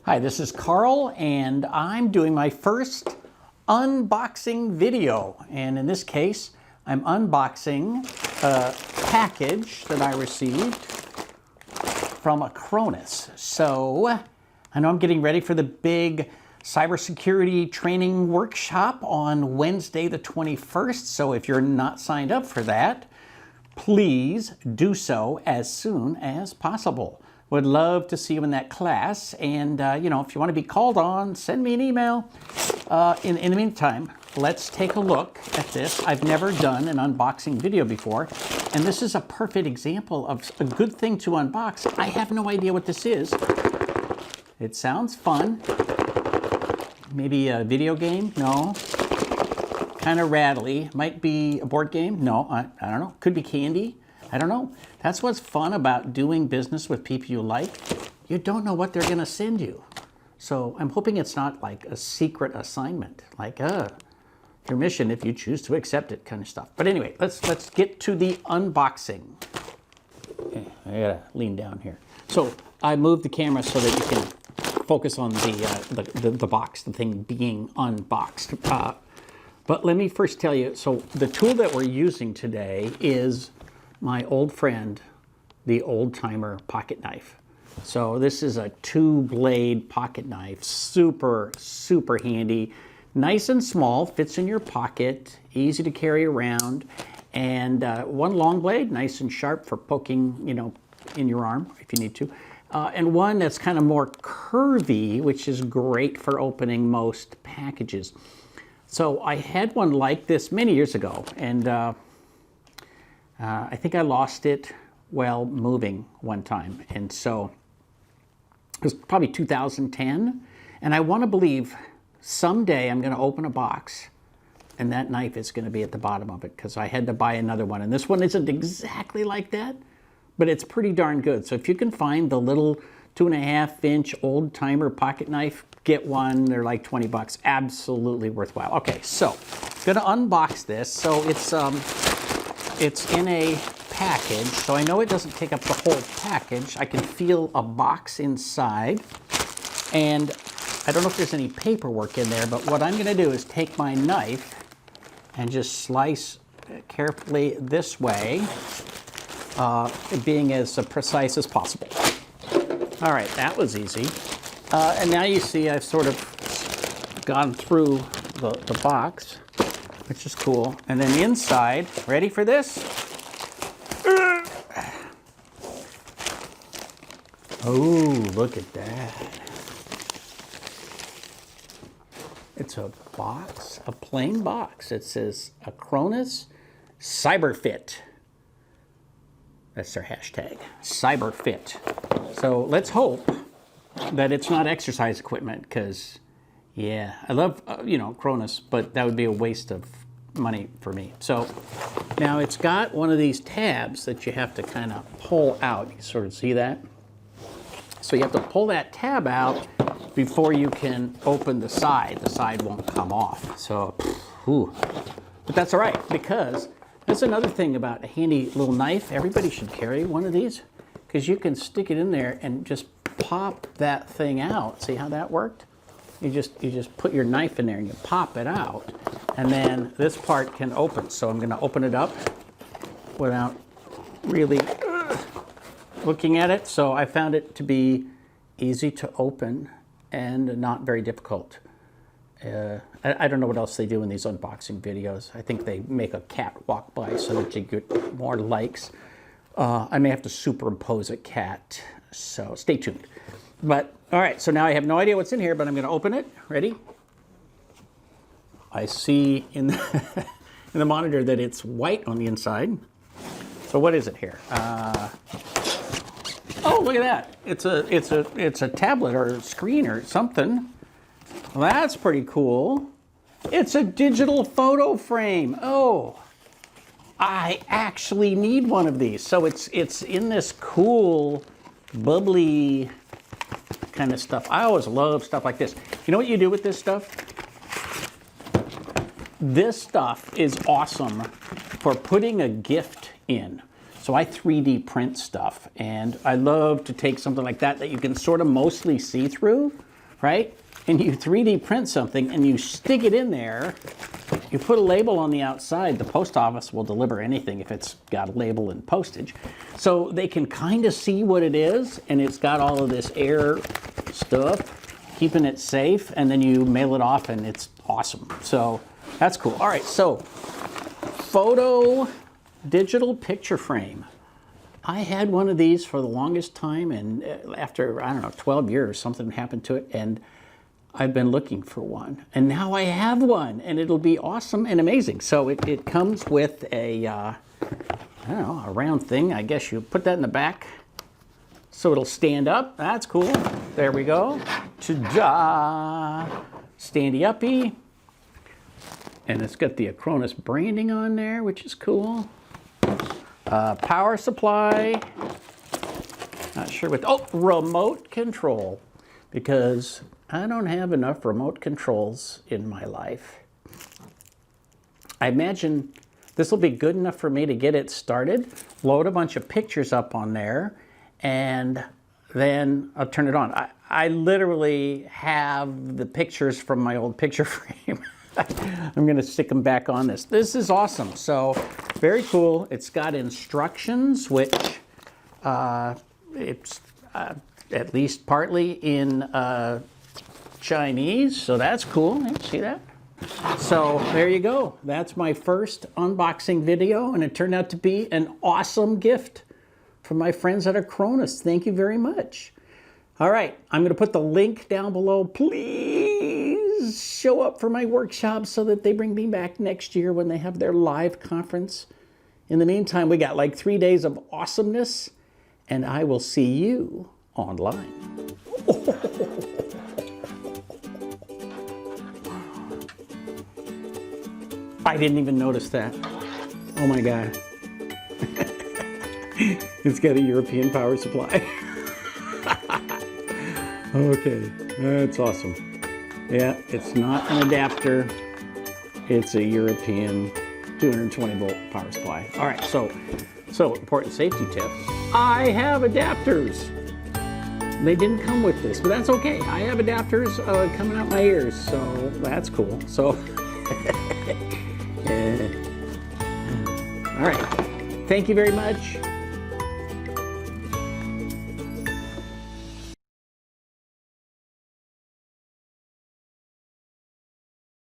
Hi, this is Carl, and I'm doing my first unboxing video. And in this case, I'm unboxing a package that I received from Acronis. So I know I'm getting ready for the big cybersecurity training workshop on Wednesday the 21st. So if you're not signed up for that, please do so as soon as possible. Would love to see you in that class. And, you know, if you want to be called on, send me an email. In the meantime, let's take a look at this. I've never done an unboxing video before, and this is a perfect example of a good thing to unbox. I have no idea what this is. It sounds fun. Maybe a video game? No. Kind of rattly. Might be a board game? No, I don't know. Could be candy. I don't know. That's what's fun about doing business with people you like. You don't know what they're going to send you. So I'm hoping it's not like a secret assignment, like your mission if you choose to accept it kind of stuff. But anyway, let's get to the unboxing. Okay, I gotta lean down here. So I moved the camera so that you can focus on the box, the thing being unboxed. But let me first tell you, so the tool that we're using today is my old friend, the Old Timer pocket knife. So this is a 2-blade pocket knife, super, super handy, nice and small, fits in your pocket, easy to carry around, and one long blade, nice and sharp for poking, you know, in your arm if you need to, and one that's kind of more curvy, which is great for opening most packages. So I had one like this many years ago, and I think I lost it while moving one time, and so it was probably 2010, and I want to believe someday I'm going to open a box and that knife is going to be at the bottom of it, because I had to buy another one, and this one isn't exactly like that, but it's pretty darn good. So if you can find the little 2.5-inch Old Timer pocket knife, get one. They're like 20 bucks. Absolutely worthwhile. Okay, so I'm going to unbox this. So it's in a package, so I know it doesn't take up the whole package. I can feel a box inside, and I don't know if there's any paperwork in there, but what I'm going to do is take my knife and just slice carefully this way, being as precise as possible. All right, that was easy. And now you see I've sort of gone through the box, which is cool. And then inside, ready for this? Oh, look at that. It's a box, a plain box. It says Acronis CyberFit. That's their hashtag, CyberFit. So let's hope that it's not exercise equipment, because yeah, I love, you know, Acronis, but that would be a waste of money for me. So now it's got one of these tabs that you have to kind of pull out. You sort of see that? So you have to pull that tab out before you can open the side. The side won't come off. So, whew. But that's all right, because that's another thing about a handy little knife. Everybody should carry one of these, because you can stick it in there and just pop that thing out. See how that worked? You just put your knife in there and you pop it out, and then this part can open. So I'm going to open it up without really looking at it. So I found it to be easy to open and not very difficult. I don't know what else they do in these unboxing videos. I think they make a cat walk by so that you get more likes. I may have to superimpose a cat, so stay tuned. But all right, so now I have no idea what's in here, but I'm going to open it. Ready? I see in the monitor that it's white on the inside. So what is it here? Oh, look at that! It's a tablet or a screen or something. Well, that's pretty cool. It's a digital photo frame. Oh, I actually need one of these. So it's in this cool, bubbly kind of stuff. I always love stuff like this. You know what you do with this stuff? This stuff is awesome for putting a gift in. So I 3D print stuff, and I love to take something like that that you can sort of mostly see through. right? And you 3D print something and you stick it in there. You put a label on the outside. The post office will deliver anything if it's got a label and postage. So they can kind of see what it is, and it's got all of this air stuff, keeping it safe, and then you mail it off and it's awesome. So that's cool. All right, so photo digital picture frame. I had one of these for the longest time, and after, I don't know, 12 years, something happened to it, and I've been looking for one, and now I have one, and it'll be awesome and amazing. So it comes with a, I don't know, a round thing. I guess you put that in the back so it'll stand up. That's cool. There we go. Ta-da! Standy uppy. And it's got the Acronis branding on there, which is cool. Power supply. Not sure what, oh, remote control, because I don't have enough remote controls in my life. I imagine this will be good enough for me to get it started, load a bunch of pictures up on there, and then I'll turn it on. I literally have the pictures from my old picture frame. I'm gonna stick them back on this. This is awesome. So very cool. It's got instructions, which it's at least partly in Chinese, so that's cool. You see that? So there you go. That's my first unboxing video, and it turned out to be an awesome gift from my friends at Acronis. Thank you very much. All right, I'm going to put the link down below. Please show up for my workshop so that they bring me back next year when they have their live conference. In the meantime, we got like 3 days of awesomeness, and I will see you online. I didn't even notice that. Oh my God. It's got a European power supply. Okay, that's awesome. Yeah, it's not an adapter. It's a European 220 volt power supply. All right, so important safety tip. I have adapters. They didn't come with this, but that's okay. I have adapters coming out my ears, so that's cool. So. All right. Thank you very much.